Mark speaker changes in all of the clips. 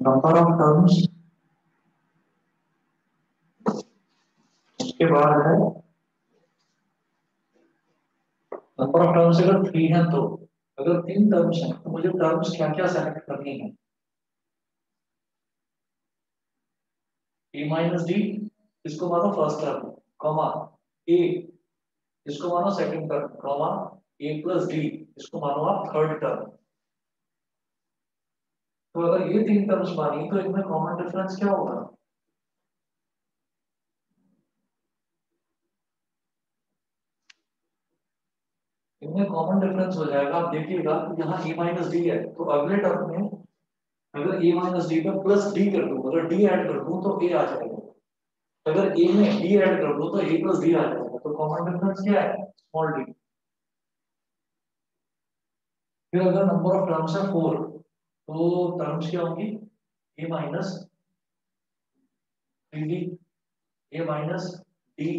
Speaker 1: Number of terms, उसके बाद है नंबर ऑफ टर्म्स अगर 3 है तो, अगर 3 टर्म्स हैं तो मुझे टर्म्स क्या क्या सेलेक्ट करनी है। ए माइनस डी, इसको मानो फर्स्ट टर्म, कॉमा ए, इसको मानो सेकंड टर्म, कॉमा ए प्लस डी, इसको मानो आप थर्ड टर्म। तो अगर ये 3 टर्म्स मानी तो इनमें कॉमन डिफरेंस क्या होगा? इनमें कॉमन डिफरेंस हो जाएगा, आप देखिएगा यहाँ ए माइनस डी है तो अगले टर्म में अगर ए माइनस डी में प्लस डी कर दूं, अगर डी ऐड कर दूं तो ए आ जाएगा, अगर ए में डी ऐड कर दूं तो ए प्लस डी आ जाएगा। तो कॉमन डिफरेंस क्या है? Small D. फिर अगर नंबर ऑफ टर्म्स है 4, तो टर्म्स क्या होंगी? ए माइनस 3डी, ए माइनस डी,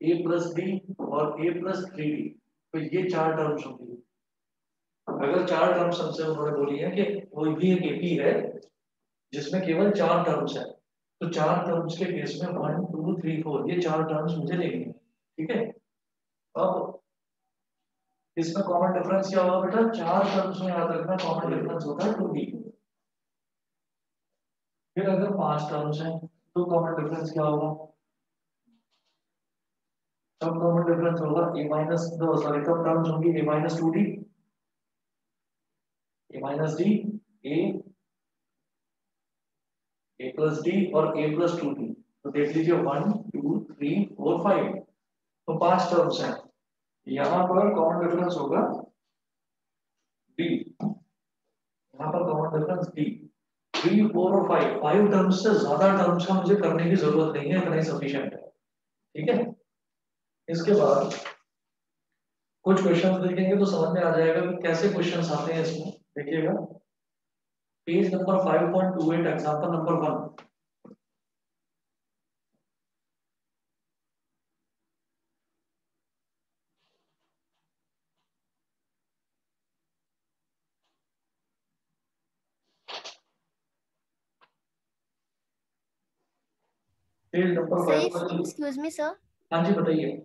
Speaker 1: ए प्लस डी और ए प्लस 3डी। तो ये 4 टर्म्स होंगी। अगर 4 टर्म्स हमसे उन्होंने बोली है कि कोई भी एक एपी है जिसमें केवल 4 टर्म्स है, तो 4 टर्म्स के केस में 1 2 3 4 ये 4 टर्म्स मुझे लेनी है। ठीक है, अब इसमें कॉमन डिफरेंस क्या होगा बेटा? 4 टर्म्स में याद रखना कॉमन डिफरेंस होता है 2d। फिर अगर 5 टर्म्स हैं तो कॉमन डिफरेंस क्या होगा? तब कॉमन डिफरेंस होगा ए माइनस दो, सॉरी तब टर्म्स होंगी ए माइनस 2d, ए माइनस डी, ए, ए प्लस डी और ए प्लस 2d। तो देख लीजिए 1 2 3 4 5, तो 5 टर्म्स हैं। यहाँ पर कॉमन डिफरेंस होगा डी, यहाँ पर कॉमन डिफरेंस डी। 3 4 और 5 टर्म्स से ज्यादा टर्म्स का मुझे करने की जरूरत नहीं है, इतना ही सफिशिएंट है। ठीक है, इसके बाद कुछ क्वेश्चन देखेंगे तो समझ में आ जाएगा कि कैसे क्वेश्चन आते हैं इसमें। देखिएगा page number 5.28, example number 1। Page number
Speaker 2: सही,
Speaker 1: 5.
Speaker 2: एक्सक्यूज मी सर,
Speaker 1: हाँ जी बताइए।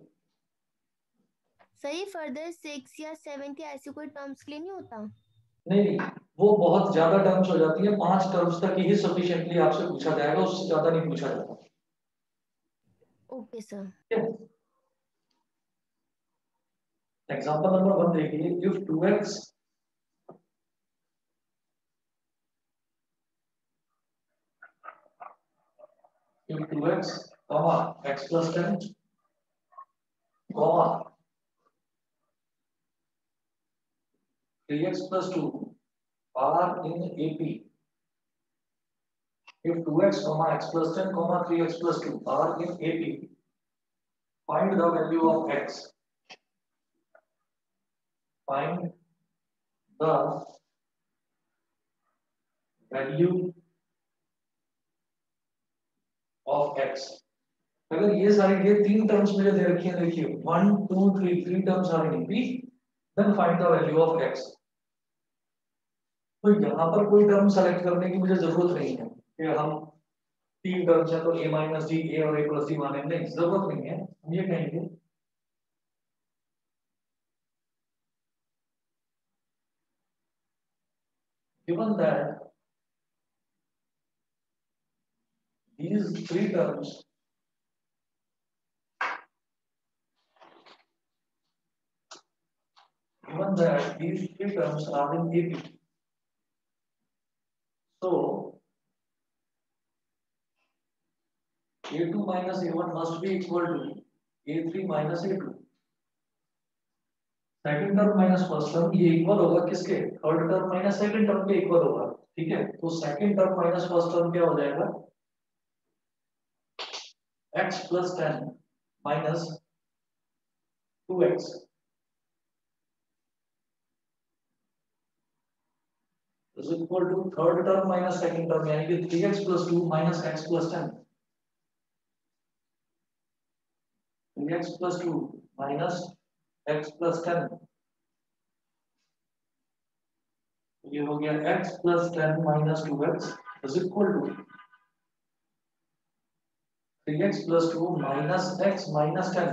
Speaker 2: सही फर्दर 6 या 7 या ऐसे कोई टर्म्स के लिए नहीं होता?
Speaker 1: नहीं नहीं, वो बहुत ज्यादा टर्म्स हो जाती है, 5 टर्म्स तक ही सफिशिएंटली आपसे पूछा जाएगा, उससे ज्यादा नहीं पूछा जाता।
Speaker 2: Okay sir.
Speaker 1: एग्जांपल नंबर 1 देखिए, if 2x if 2x comma x plus 10 comma 3x plus 2 are in AP. If 2x comma x plus 10 comma 3x plus 2 are in AP, find the value of x. Find the value of x. अगर ये 3 terms मुझे दे रखी है, देखिए 1 2 3 3 terms are in AP, then find the value of x। तो यहाँ पर कोई टर्म सेलेक्ट करने की मुझे जरूरत नहीं है कि हम 3 टर्म्स है तो a माइनस डी, ए और a प्लस डी माने, नहीं जरूरत नहीं है। हम ये कहेंगे given that these 3 terms given that these 3 terms are in AP, so a2 minus a1 must be equal to a3 minus a2। Second term minus first term ये इक्वल होगा किसके? Third term minus second term के equal होगा। ठीक है, तो second term minus first term क्या हो जाएगा? x plus 10 minus 2x is equal to third term minus second term, यानी कि 3x plus 2 minus x plus 10। 3x plus 2 minus x plus 10 ये हो गया x plus 10 minus 2x is equal to 3x plus 2 minus x minus 10।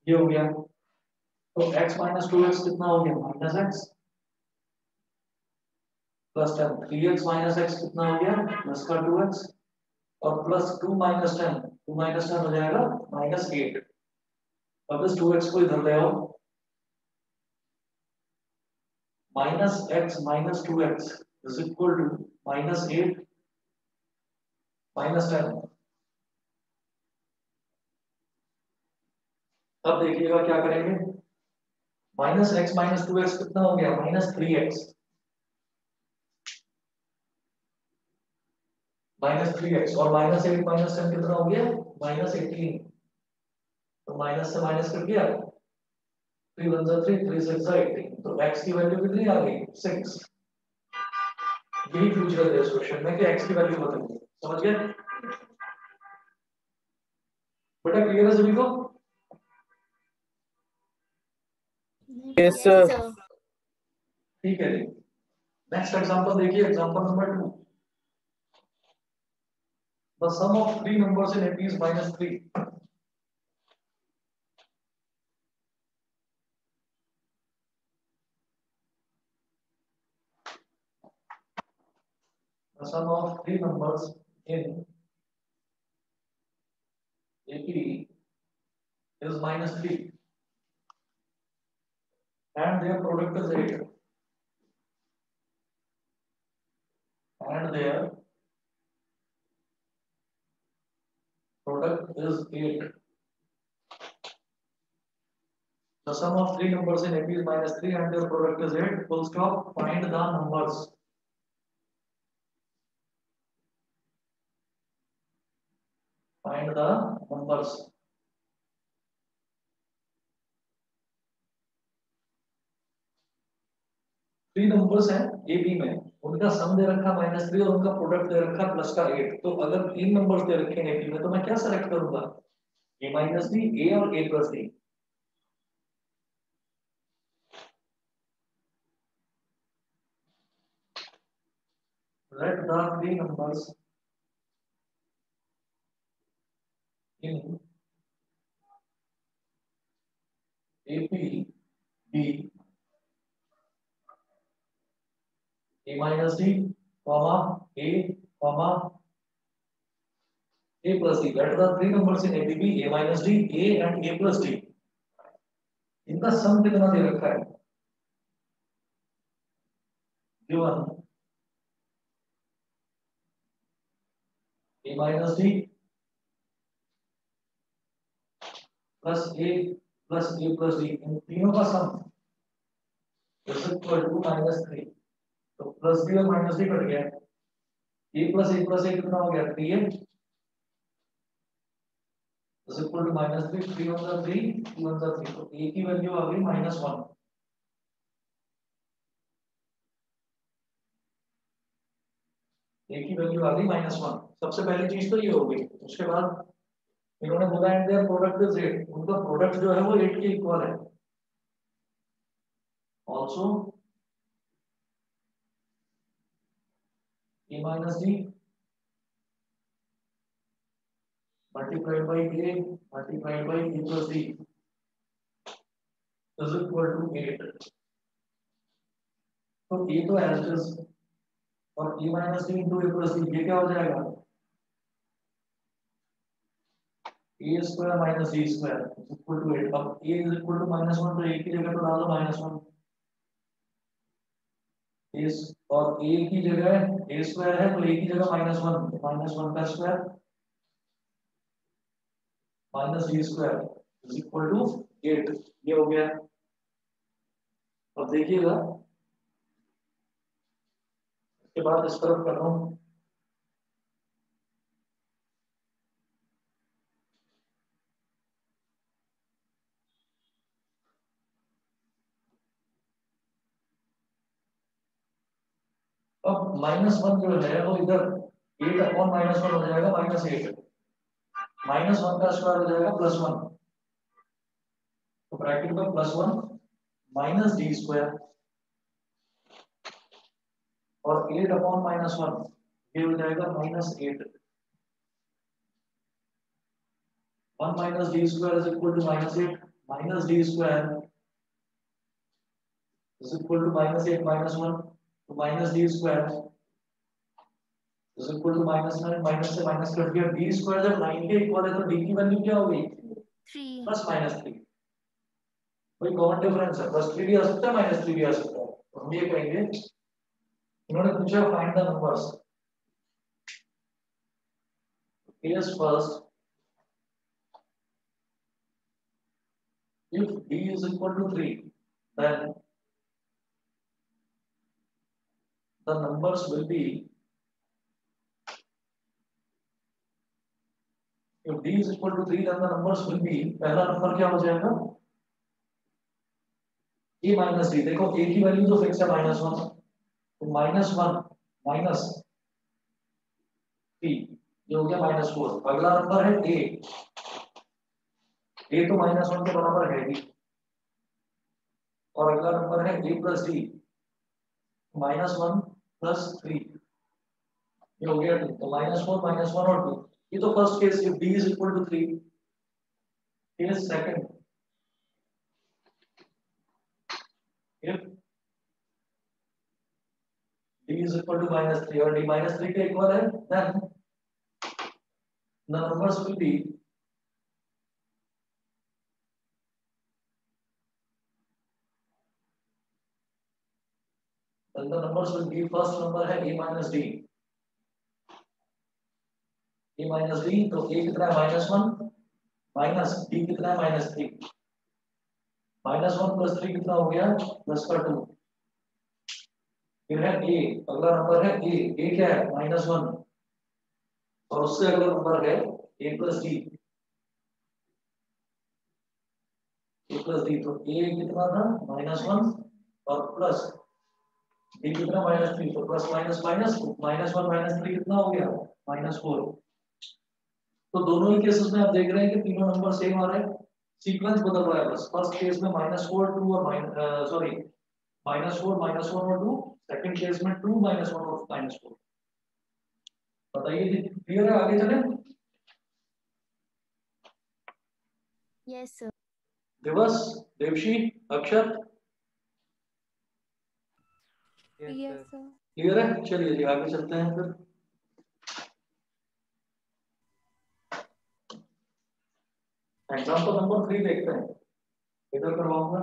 Speaker 1: ये हो गया, तो x minus 2x कितना हो गया, minus x plus 10। 3x minus x कितना हो गया, प्लस का 2x, और प्लस 2 माइनस 10, 2 माइनस 10 हो जाएगा माइनस 8। अब इस 2x को इधर ले आओ, minus x minus 2x is equal to minus 8 minus 10। अब देखिएगा क्या करेंगे, माइनस x माइनस 2x कितना हो गया, माइनस 3x, माइनस 3x, और माइनस 8 माइनस 10 कितना हो गया, माइनस 18। तो माइनस से माइनस कट गया, 3 1 3 3 6 18, तो x की वैल्यू कितनी आ गई, 6। यही पूछ रहे थे इस क्वेश्चन में कि x की वैल्यू बताइए, समझ गए बेटा, क्लियर है सभी को?
Speaker 2: Yes sir.
Speaker 1: ठीक है जी, नेक्स्ट एग्जांपल देखिए, example number 2। The sum of three numbers in AP is -3। The sum of three numbers in AP is -3 and their product is 8, and their product is 8. The sum of three numbers in AP is -3 and their product is 8. Full stop. Find the numbers. Find the numbers. Three numbers हैं AP में, उनका सम दे रखा -3 और उनका product दे रखा plus का 8। तो अगर तीन नंबर्स दे रखे हैं AP में, तो मैं क्या सेलेक्ट करूंगा, A माइनस डी, A और A plus D. Let the three numbers in AP be A minus D, comma A, comma A plus D. Let the three numbers in AP be A minus D, A and A plus D. इनका सम कितना दे रखा है, given A minus D plus A plus A plus D, इन तीनों का सम is equal to -3। तो plus D और minus D cut गया, A plus A कितना हो गया, 3A is equal to -3, 3 1 जा 3, 2 1 जा 3, तो A की वैल्यू आ गई -1। A की वैल्यू आ गई -1। सबसे पहली चीज तो ये हो गई। उसके बाद इन्होंने बोला एंड देयर प्रोडक्ट इज 8, उनका प्रोडक्ट जो है वो 8 के इक्वल है। Also A minus D multiplied by A multiplied by A plus D is equal to 8। तो A तो एज इट इज, और A minus D into A plus D, ये क्या हो जाएगा, A square minus D square is equal to 8। अब A is equal to -1, तो A की जगह तो डालो -1, A और A की जगह A स्क्वायर है, तो A की जगह -1, -1 का square minus D square is equal to 8। ये हो गया। अब देखिएगा, इसके बाद इस तरफ कर रहा हूं, अब -1 जो है वो इधर 8 अपॉन -1 हो जाएगा -8, -1 का स्क्वायर हो जाएगा +1, तो ब्रैकेट में +1 माइनस डी स्क्वायर और 8 अपॉन -1 ये हो जाएगा -8। 1 minus D square is equal to -8 minus D square is equal to -8 -1, तो minus D square is equal to -9, minus से माइनस कट गया, डी स्क्वायर जब 9 के इक्वल है तो डी की वैल्यू क्या होगी
Speaker 2: 3।
Speaker 1: प्लस -3। भाई कॉमन डिफरेंस है, +3 भी आ सकता है -3 भी आ सकता है, तो हम ये कहेंगे इन्होंने पूछा find the numbers. Case first, if d is equal to 3 then the numbers will be, if d is equal to 3 then the numbers will be, पहला नंबर क्या हो जाएगा a माइनस डी। देखो a की वैल्यू तो fix है -1, तो -1 minus 3 ये हो गया -4। अगला नंबर है a, a तो -1 के बराबर है ही, और अगला नंबर है a प्लस डी, -1 प्लस 3 ये हो गया 2, तो -4 -1 और 2। ये तो first case, if d is equal to 3। Case second, if d is equal to -3 और d -3 के इक्वल है, then the numbers will be, then the numbers will be, first number है a minus d, a minus d, तो a कितना है -1 minus d कितना है -3, -1 plus 3 कितना हो गया +2। फिर है a, अगला नंबर है a क्या है -1, और उससे अगला नंबर है a प्लस d, तो a कितना था -1 और प्लस d कितना -3, तो प्लस माइनस माइनस -1 -3 कितना हो गया -4। तो दोनों ही केसेस में आप देख रहे हैं कि तीनों नंबर सेम आ रहे हैं, सीक्वेंस बदल रहा है बस। फर्स्ट केस में -4 2 और सॉरी -4 -1 और 2, सेकंड केस में 2 -1 और -4। बताइए जी, क्लियर है? आगे चलें।
Speaker 2: Yes sir.
Speaker 1: दिवस, देवशी, अक्षत,
Speaker 3: यस सर।
Speaker 1: क्लियर है? चलिए जी आगे चलते हैं फिर। एग्जाम्पल नंबर 3 देखते हैं, इधर करवाऊंगा।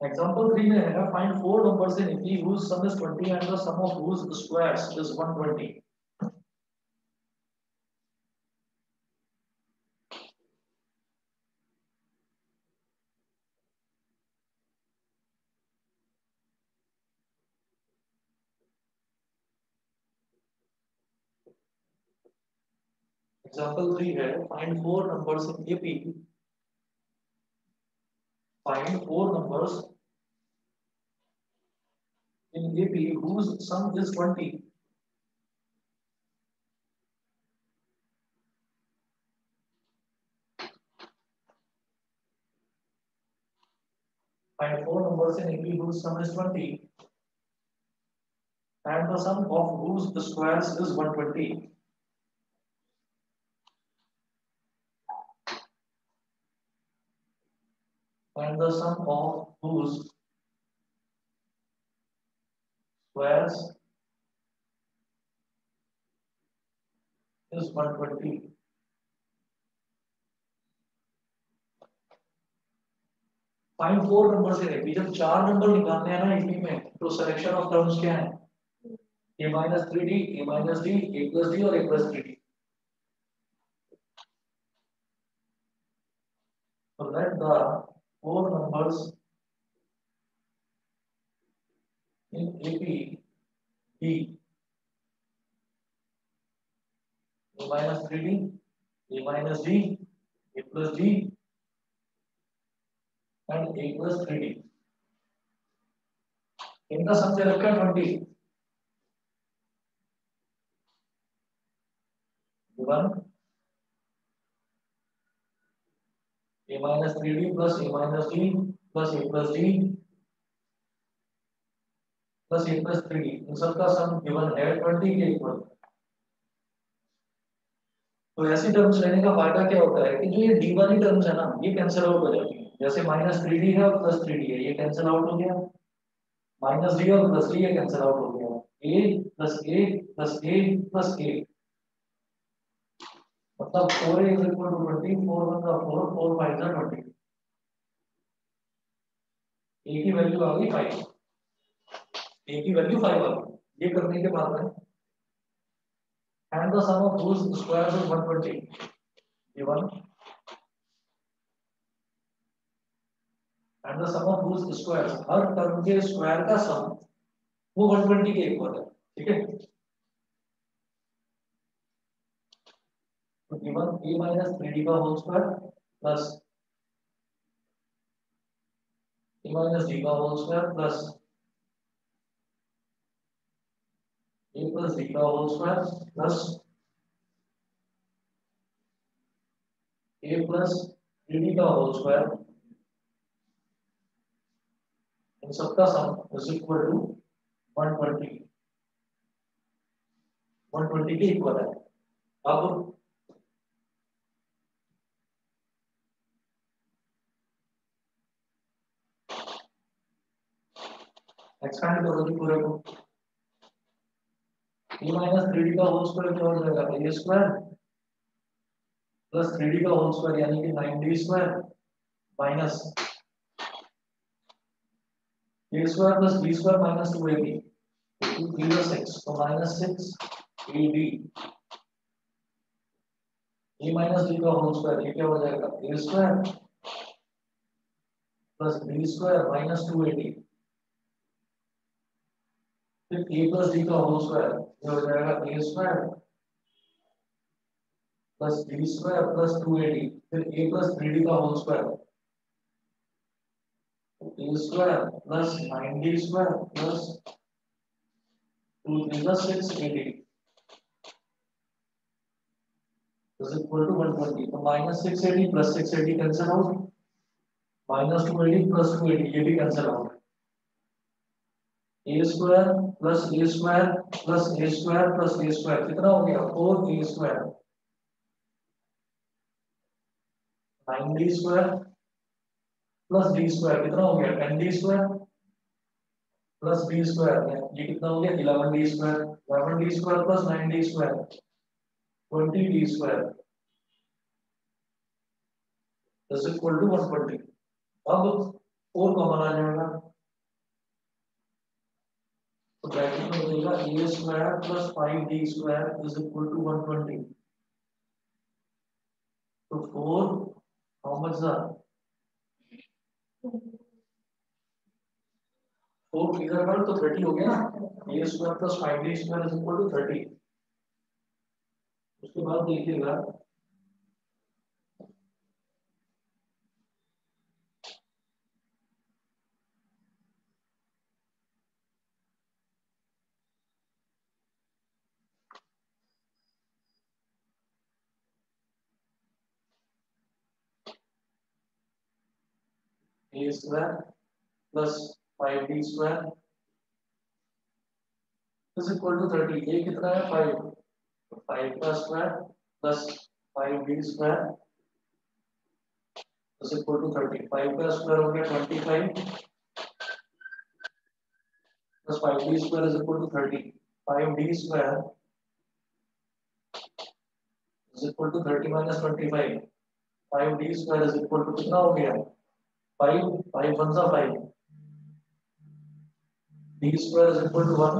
Speaker 1: Example 3 में है, find 4 numbers in EP whose sum is 20 and the sum of whose squares is 120. Example 3 है, find 4 numbers in EP, find 4 numbers in AP whose sum is 20 find 4 numbers in AP whose sum is 20 and the sum of whose squares is 120. And the sum of whose squares is 120. Find 4 number से नहीं, जब 4 number निकालने हैं ना AP में, तो selection of terms क्या है? a minus 3d, a minus d, a plus d और a plus 3d. So let the 4 numbers in AP be a minus 3d, a minus d, a plus d and a plus 3d. इनका सम दे रखा है 20 given a minus 3d plus a minus d plus a plus d plus a plus 3d इन सबका सम given है 20 के equal. तो ऐसी terms लेने का फायदा क्या होता है कि जो ये डी वाली टर्म्स है ना ये कैंसिल आउट हो जाती है। जैसे माइनस 3d है और प्लस 3d है, ये कैंसिल आउट हो गया। माइनस डी और प्लस डी ये कैंसिल आउट हो गया। a plus a plus a plus a मतलब 4a is equal to 20, 4 1 का 4, 4 5 का 20। a की वैल्यू आ गई 5, a की वैल्यू 5 आ गई। ये करने के बाद में and the sum of whose squares is 120 given and the sum of whose squares her term के स्क्वायर का सम वो 120 के इक्वल है। ठीक है, तो given a minus 3d का whole square plus a minus d का whole square plus a plus d का whole square plus a plus 3d का होल स्क्वायर इन सबका सम इज इक्वल टू 120 120 के इक्वल है। अब एक्सपेंड करोगे पूरे को a minus 3d का होल स्क्वायर क्या हो जाएगा a स्क्वायर प्लस 3d का होल स्क्वायर यानी कि 9d square minus a square plus b square minus 2ab 2 3 6 तो minus 6ab a minus d का होल स्क्वायर ये क्या हो जाएगा a square plus b square minus 2ab फिर a प्लस d का होल स्क्वायर ये हो जाएगा a square plus b square plus 2ad फिर a प्लस 3d का whole square a square plus 9d square plus 2 3 6ad is equal to 120 तो minus 6ad plus 6ad cancel out minus 2ad plus 2ad ये भी cancel out a square plus a square plus a square plus a square कितना हो गया 4a square 9d square plus d square कितना हो गया 10d square plus d square ये कितना हो गया 11d square 11d square plus 9d square 20d square is equal to 120। अब 4 कॉमन आ जाएगा तो ब्रैकेट में मिलेगा a square plus 5d square is equal to 120। तो 4 हाउ मच द 4 इधर कर तो 30 हो गया ना a square plus 5d square is equal to 30। उसके बाद देखिएगा a square plus 5d square is equal to 30। a कितना है 5 तो 5 का square plus 5d square is equal to 30। 5 का स्क्वायर हो गया 25 plus 5d square is equal to 30। 5d square is equal to 30 minus 25। 5d square is equal to कितना हो गया 5 5 1 सा 5 d square is equal to 1।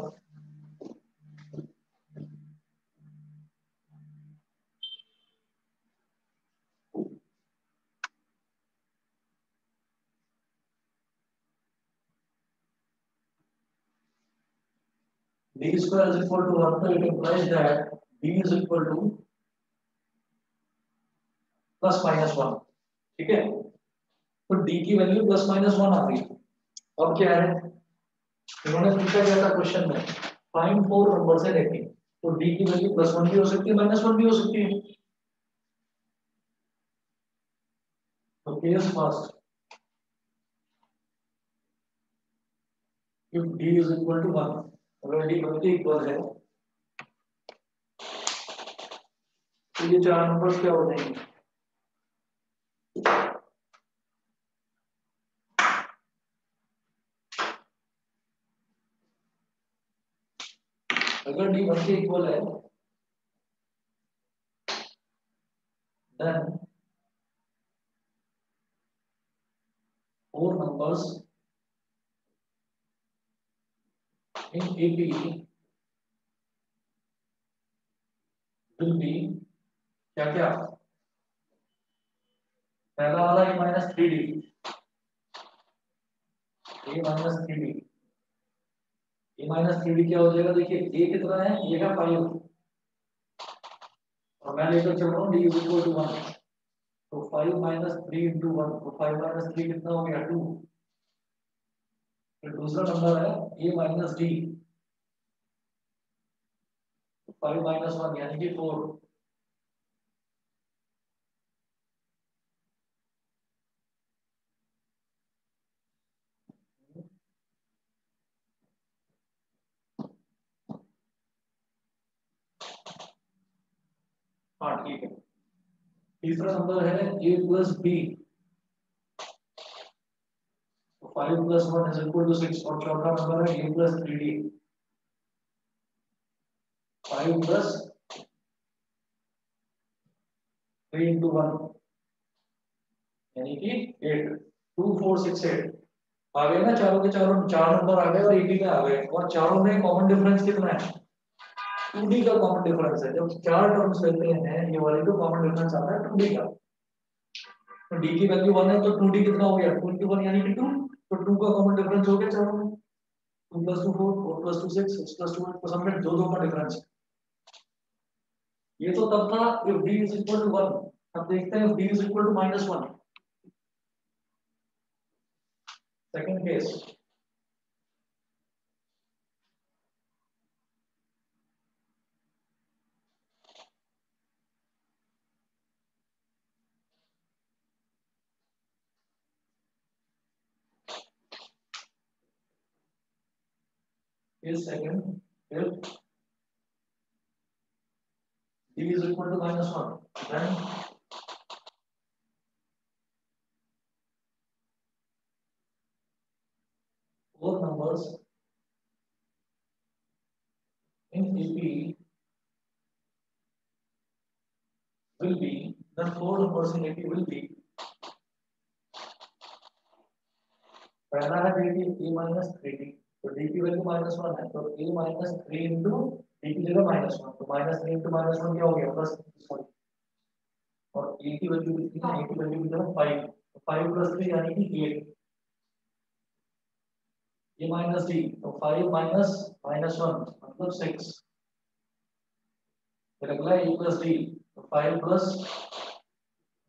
Speaker 1: d square is equal to 1 so it implies that d is equal to plus minus one. ठीक है, तो D की value plus minus one आ गई। अब क्या है, इन्होंने पूछा क्या था क्वेश्चन में, फाइंड फोर नंबर्स है लेकिन, तो डी की वैल्यू प्लस वन भी हो सकती है माइनस वन भी हो सकती है। तो case first, if d is equal to 1, अगर d 1 के इक्वल है तो ये चार नंबर्स क्या हो जाएंगे, अगर d 1 के इक्वल है then four numbers in AP will be क्या क्या, पहला वाला a minus three D, a minus three D, a minus three D क्या हो जाएगा, देखिए a कितना है, a का 5 और मैं लेकर चल रहा हूँ d इज इक्वल टू 1, तो 5 माइनस थ्री इंटू वन, तो 5 माइनस थ्री कितना हो गया 2। फिर दूसरा नंबर है a minus D, 5 minus one यानी कि 4। हाँ ठीक है, तीसरा नंबर है a प्लस बी, तो 5 plus one is equal to 6, और चौथा नंबर है a plus three D, 5 plus three into one यानी कि 8, 2 4 6 8 आ गए ना, चारों के चारों चार नंबर आ गए और एक ही में आ गए, और चारों में कॉमन डिफरेंस कितना है, 2d का कॉमन डिफरेंस है। जब चार टर्म्स लेते हैं ये वाले तो कॉमन डिफरेंस आता है 2d का, तो d की वैल्यू 1 है तो 2d कितना हो गया 2 इंटू 1 यानी कि 2, तो 2 का कॉमन डिफरेंस हो गया चारों में, 2 प्लस 2 4, 4 प्लस 2 6, 6 प्लस 2 8, तो सब में दो दो का डिफरेंस है। ये तो तब था if d is equal to 1, अब देखते हैं if d is equal to minus 1, second case, case second, if d is equal to minus 1, then four numbers in AP will be, then four numbers in AP will be, पहला है dt a minus 3d, तो d की value minus one है, तो a minus three into d की जगह minus one, तो minus three into minus one क्या हो गया प्लस, और a की वैल्यू कितनी है, a की वैल्यू कितना है 5, तो 5 प्लस 3 यानी कि 8, a माइनस d, तो 5 माइनस माइनस वन मतलब 6, फिर अगला a प्लस d, तो 5 प्लस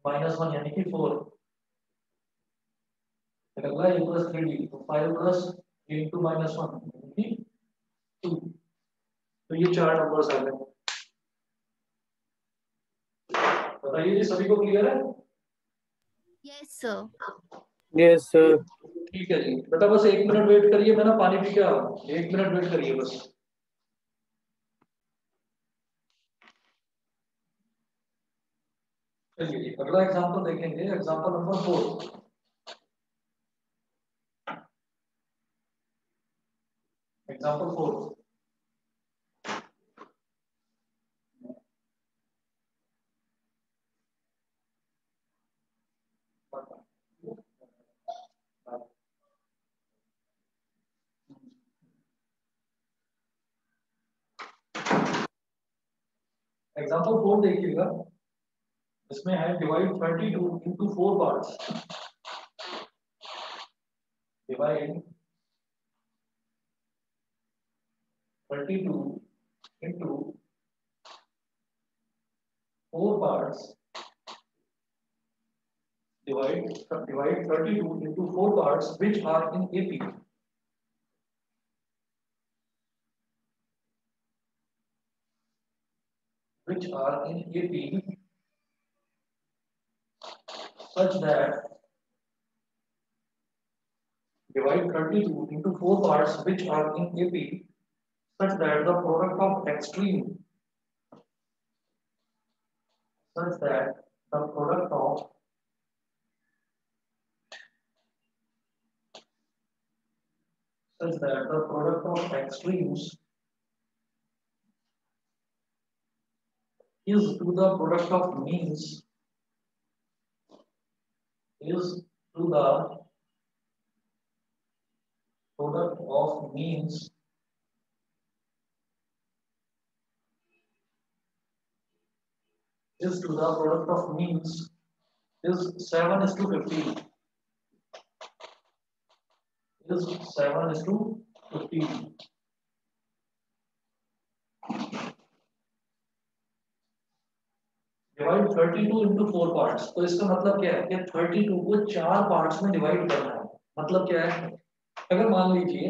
Speaker 1: माइनस वन यानी कि 4, फिर अगला a प्लस थ्री डी, तो 5 plus three into minus one यानी कि 2, तो ये चार नंबर्स आ गए। बताइए जी सभी को क्लियर है?
Speaker 2: Yes sir.
Speaker 3: Yes sir.
Speaker 1: ठीक है जी बेटा, बस एक मिनट वेट करिए, मैं ना पानी पी के आ रहा हूँ, एक मिनट वेट करिए बस। चलिए जी अगला एग्जांपल देखेंगे, एग्जांपल नंबर 4, एग्जांपल 4, एग्जांपल 4 देखिएगा, इसमें है divide 32 into 4 parts, divide 32 into 4 parts divide 32 into 4 parts which are in AP. Which are in AP such that divide 32 into 4 parts which are in AP such that the product of extreme such that the product of such that the product of extremes is to the product of means is to the product of means is to the product of means is 7 is to 15 is 7 is to 15. Divide 32 into 4 parts तो इसका मतलब क्या है कि 32 को 4 parts में divide करना है मतलब क्या है अगर मान लीजिए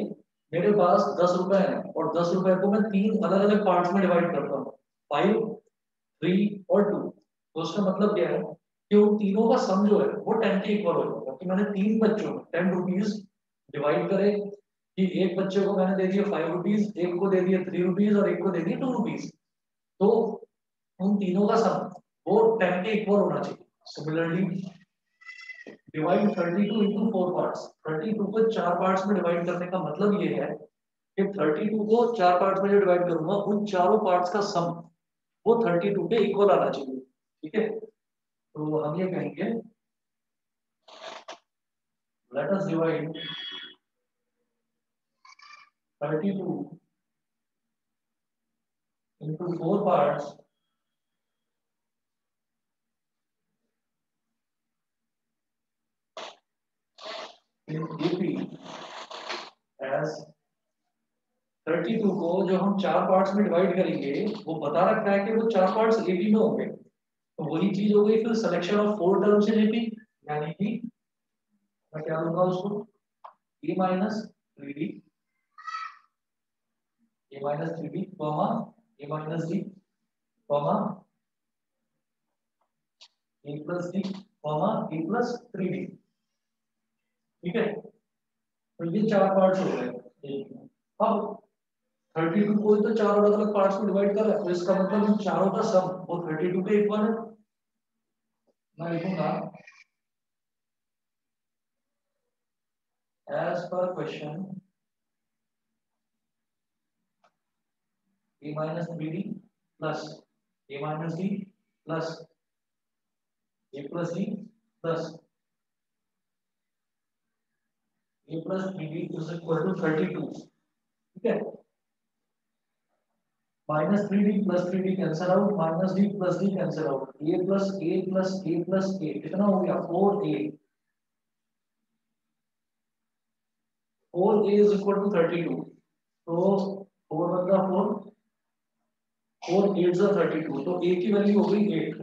Speaker 1: मेरे पास 10 रुपए हैं और 10 रुपए को मैं तीन अलग अलग पार्ट्स में डिवाइड करता हूँ 5 3 और 2 तो उसका मतलब क्या है कि उन तीनों का सम जो है वो 10 के इक्वल हो जाएगा कि मैंने तीन बच्चों में 10 रुपीज डिवाइड करे कि एक बच्चे को मैंने दे दिए 5 रुपीज एक को दे दिए 3 रुपीज और एक को दे दिए 2 रुपीज तो उन तीनों का सम वो 10 के इक्वल होना चाहिए सिमिलरली डिवाइड 32 into 4 पार्ट्स 32 को 4 पार्ट्स में डिवाइड करने का मतलब ये है कि 32 को 4 पार्ट्स में जो डिवाइड करूंगा उन चारों पार्ट्स का सम वो 32 के इक्वल आना चाहिए ठीक है तो हम ये कहेंगे let us divide 32 into 4 parts in AP as 32 को जो हम चार पार्ट्स में डिवाइड करेंगे वो बता रखा है कि वो चार पार्ट्स AP में होंगे तो वही चीज हो गई फिर selection of 4 terms in AP यानी कि मैं क्या लूंगा उसको a minus 3d a minus 3d comma a minus d comma a plus d comma a plus 3d ठीक है तो ये चार पार्ट्स हो गए अब 32 को तो चार अलग अलग पार्ट्स में डिवाइड कर रहा है तो इसका मतलब इन चारों का सम वो 32 के इक्वल है मैं लिखूंगा as per question a minus bd plus a minus d plus a plus d plus a plus bd is equal to 32 ठीक है minus 3d plus 3d cancel out minus d plus d cancel out a plus a plus a plus a कितना हो गया 4a 4a is equal to 32 तो 4 बदला 4 4 8 is 32 तो a की value हो गई 8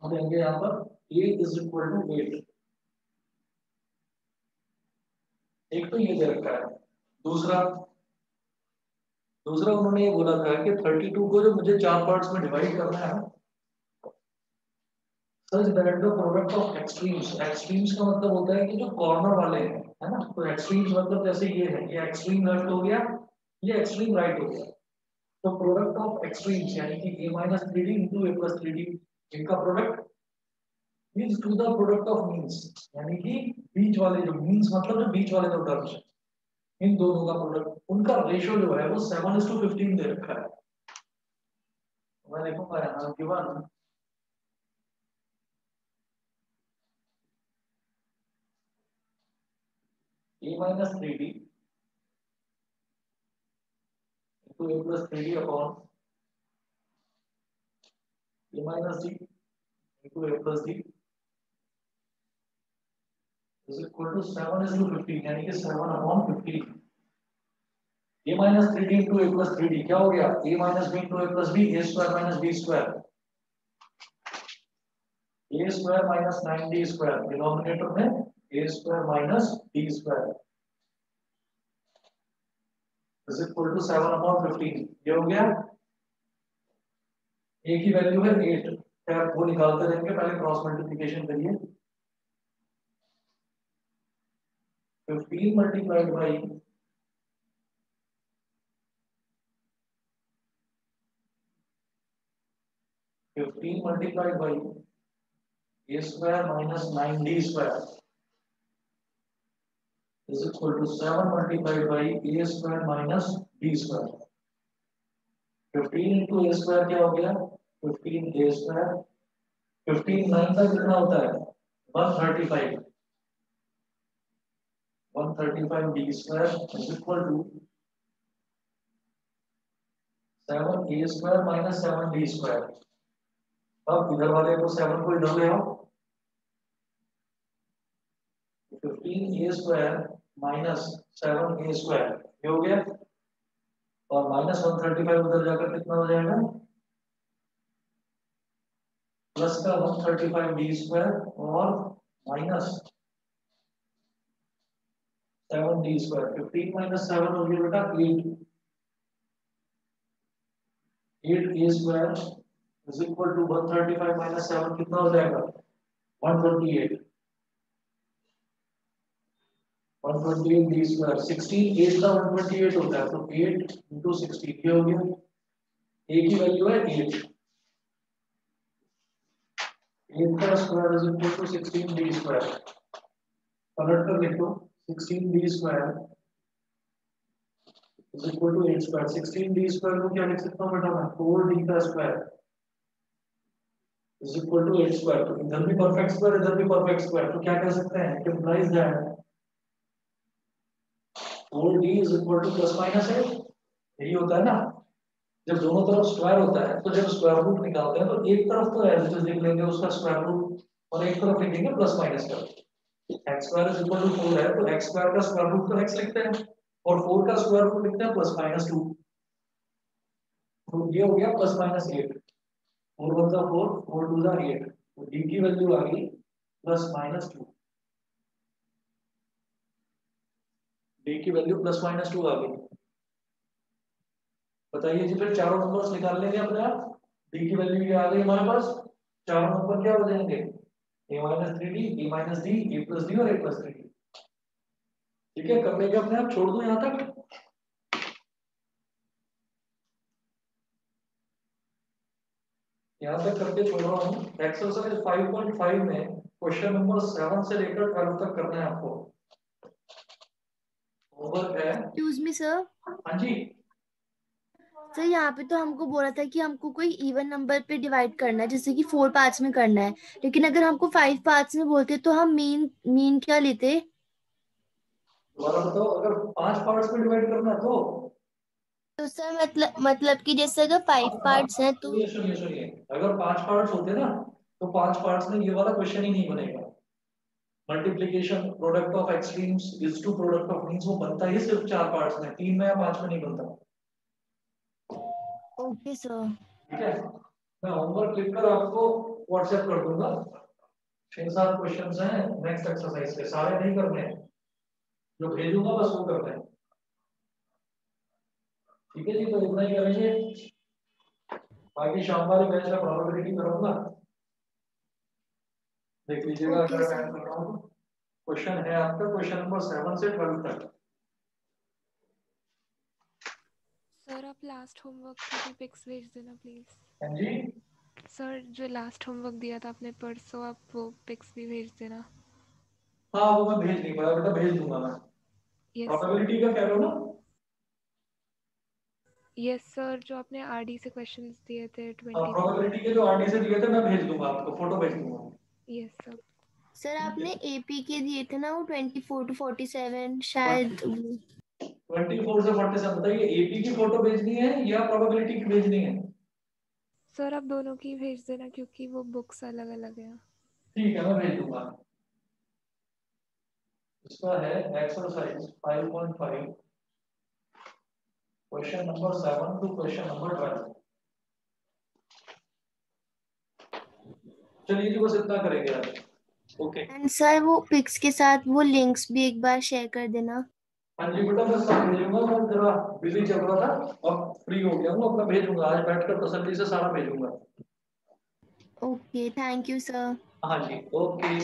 Speaker 1: हम देंगे यहाँ पर a is equal to 8 एक तो ये दे रखा है दूसरा दूसरा उन्होंने ये बोला था कि 32 को जो मुझे चार पार्ट्स में डिवाइड करना है such that the product of extremes extremes का मतलब होता है कि जो कॉर्नर वाले हैं है ना तो एक्सट्रीम्स मतलब जैसे ये है ये एक्सट्रीम लेफ्ट हो गया ये एक्सट्रीम राइट हो गया तो प्रोडक्ट ऑफ एक्सट्रीम्स यानी कि a minus 3d into a plus 3d इनका product means to the product of means यानी कि बीच वाले जो मींस मतलब जो बीच वाले दो टर्म्स हैं इन दोनों का प्रोडक्ट उनका रेशियो जो है वो 7:15 दे रखा है मैं लिखूंगा यहाँ given a minus 3d into a plus 3d upon a minus d into a plus d is equal to 7:15 यानी कि 7/15 a minus 3d into a plus 3d क्या हो गया a minus b into a plus b a square minus b square a square minus 9d square denominator में a square minus d square is equal to 7/15 ये हो गया a की value है 8 क्या वो निकालते रहेंगे पहले क्रॉस मल्टीप्लिकेशन करिए 15 multiplied by 15 multiplied by a square minus 9d square is equal to 7 multiplied by a square minus d square 15 into a square क्या हो गया 15 a square 15 9 का कितना होता है 135 135 d square is equal to 7 a square minus 7 d square अब इधर वाले को 7 को इधर ले आओ 15 a square minus 7 a square ये हो गया और माइनस 135 उधर जाकर कितना हो जाएगा प्लस का 135 डी स्क्वायर और माइनस 7 डी स्क्वायर 15 माइनस 7 हो गया बेटा 8 A square is equal to 135 minus 7 कितना हो जाएगा 128 128 डी स्क्वायर 16 8 का 128 होता है तो 8 into 16 ये हो गया a की वैल्यू है 8 8 का square is equal to 16 D square पलट कर लिखो 16 D square is equal to 8 square 16 D square को क्या लिख सकता हूं बेटा मैं 4 डी का square is equal to 8 square तो इधर भी परफेक्ट स्क्वायर इधर भी परफेक्ट स्क्वायर तो क्या कह सकते हैं it implies that 4d is equal to plus minus 8 यही होता है ना जब दोनों तरफ स्क्वायर होता है तो जब स्क्वायर रूट निकालते हैं तो एक तरफ तो एज इट इज लिख लेंगे उसका स्क्वायर रूट और एक तरफ लिखेंगे प्लस माइनस कर x square is equal to 4 है तो x स्क्वायर का स्क्वायर रूट तो x लिखते हैं और 4 का स्क्वायर रूट लिखते हैं प्लस माइनस 2 तो ये हो गया प्लस माइनस 8 4 1 जा 4 4 2 जा 8 तो d की वैल्यू आ गई प्लस माइनस 2 d की वैल्यू प्लस माइनस 2 आ गई बताइए जी फिर चारों नंबर्स निकाल लेंगे अपने आप d की वैल्यू ये आ गई हमारे पास चारों नंबर क्या हो जाएंगे a minus 3d b minus d a plus d और a plus 3d ठीक है कर लेंगे अपने आप छोड़ दो यहां तक यहां तक करके छोड़ रहा हूं एक्सरसाइज 5.5 में क्वेश्चन नंबर 7 से लेकर 12 तक करना है आपको होमवर्क है
Speaker 2: एक्सक्यूज मी सर
Speaker 1: हाँ जी
Speaker 2: सर यहाँ पे तो हमको बोला था कि हमको कोई इवन नंबर पे डिवाइड करना है जैसे कि 4 पार्ट्स में करना है लेकिन अगर हमको 5 पार्ट्स में बोलते तो हम मीन क्या लेते
Speaker 1: दोबारा बताओ अगर 5 पार्ट्स में डिवाइड करना है
Speaker 2: तो सर मतलब कि जैसे अगर 5 पार्ट्स हैं तो
Speaker 1: सुनिए सुनिए सुनिए अगर 5 पार्ट्स होते ना तो 5 पार्ट्स में ये वाला क्वेश्चन ही नहीं बनेगा multiplication product of extremes is to product of means वो बनता ही सिर्फ 4 पार्ट्स में 3 में या 5 में नहीं बनता
Speaker 2: ओके सर
Speaker 1: ठीक है मैं होमवर्क लिखकर आपको व्हाट्सएप कर दूंगा 6-7 क्वेश्चंस हैं नेक्स्ट एक्सरसाइज के सारे नहीं करने हैं जो भेजूंगा बस वो करना है ठीक है जी तो इतना ही करेंगे बाकी शाम वाले बैच में प्रोबेबिलिटी करूंगा देख लीजिएगा
Speaker 2: ओके
Speaker 1: अगर
Speaker 2: सर
Speaker 1: मैं कर रहा हूँ क्वेश्चन है आपका क्वेश्चन नंबर 7 से 12 तक
Speaker 3: सर आप लास्ट होमवर्क की भी पिक्स भेज देना प्लीज
Speaker 1: हाँ जी
Speaker 3: सर जो लास्ट होमवर्क दिया था आपने परसों आप वो पिक्स भी भेज देना
Speaker 1: हाँ वो मैं भेज नहीं पाया बेटा भेज दूंगा मैं
Speaker 3: यस
Speaker 1: प्रोबेबिलिटी का कह रहे हो ना
Speaker 3: यस सर जो आपने आरडी से क्वेश्चंस दिए थे 24
Speaker 1: प्रोबेबिलिटी के जो आरडी से दिए थे मैं भेज दूंगा आपको फोटो भेज दूंगा
Speaker 3: यस सर
Speaker 2: सर आपने एपी के दिए थे ना वो 24 to 47 शायद
Speaker 1: 24 से 47 बताइए एपी की फोटो भेजनी है या प्रोबेबिलिटी की भेजनी है
Speaker 3: सर आप दोनों की भेज देना क्योंकि वो बुक्स अलग अलग है।
Speaker 1: ठीक है, मैं भेज दूंगा। इसका है exercise 5.5 question number 7 to question number 12। चलिए जी, बस इतना करेंगे आज। ओके।
Speaker 2: एंड सर वो पिक्स के साथ वो लिंक्स भी एक बार शेयर कर देना।
Speaker 1: हाँ जी बेटा, मैं सब भेजूंगा। मैं जरा बिजी चल रहा था, अब फ्री हो गया हूँ, अपना भेजूंगा। आज बैठकर तसल्ली से सारा भेजूंगा।
Speaker 2: Okay, thank you sir.
Speaker 1: हाँ जी, ओके।